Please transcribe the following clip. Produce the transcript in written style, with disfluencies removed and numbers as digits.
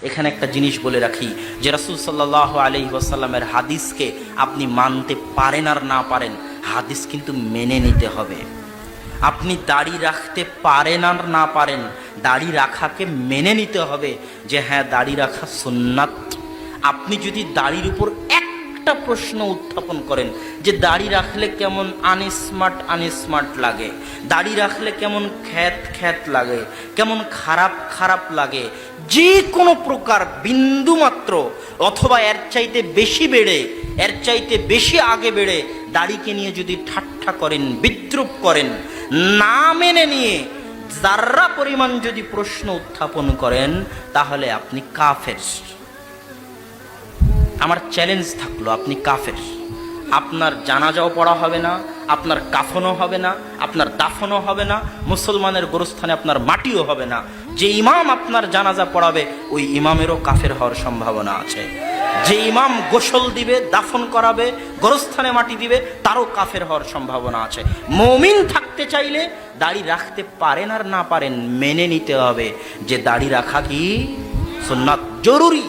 এখানে একটা জিনিস বলে রাখি যে রাসূল সাল্লাল্লাহু আলাইহি ওয়াসাল্লামের হাদিসকে আপনি মানতে পারেন আর না পারেন, হাদিস কিন্তু মেনে নিতে হবে। আপনি দাড়ি রাখতে পারেন আর না পারেন, দাড়ি রাখাকে মেনে নিতে হবে যে হ্যাঁ দাড়ি রাখা সুন্নাত। আপনি যদি দাড়ির উপর একটা প্রশ্ন উত্থাপন করেন যে দাড়ি রাখলে কেমন আনস্মার্ট লাগে, দাড়ি রাখলে কেমন খ্যাত লাগে, কেমন খারাপ লাগে, যে কোনো প্রকার বিন্দু মাত্র অথবা এর চাইতে বেশি বেড়ে, এর চাইতে বেশি আগে বেড়ে দাড়িকে নিয়ে যদি ঠাট্টা করেন, বিদ্রূপ করেন, না মেনে নিয়ে যার্রা পরিমাণ যদি প্রশ্ন উত্থাপন করেন, তাহলে আপনি কাফের। আমার চ্যালেঞ্জ থাকলো, আপনি কাফের। আপনার জানাজাও পড়া হবে না, আপনার কাফনও হবে না, আপনার দাফনও হবে না, মুসলমানের গোরস্থানে আপনার মাটিও হবে না। যে ইমাম আপনার জানাজা পড়াবে ওই ইমামেরও কাফের হওয়ার সম্ভাবনা আছে। যে ইমাম গোসল দিবে, দাফন করাবে, গোরস্থানে মাটি দিবে, তারও কাফের হওয়ার সম্ভাবনা আছে। মুমিন থাকতে চাইলে দাড়ি রাখতে পারেন আর না পারেন, মেনে নিতে হবে যে দাড়ি রাখা কি সুন্নাত, জরুরি।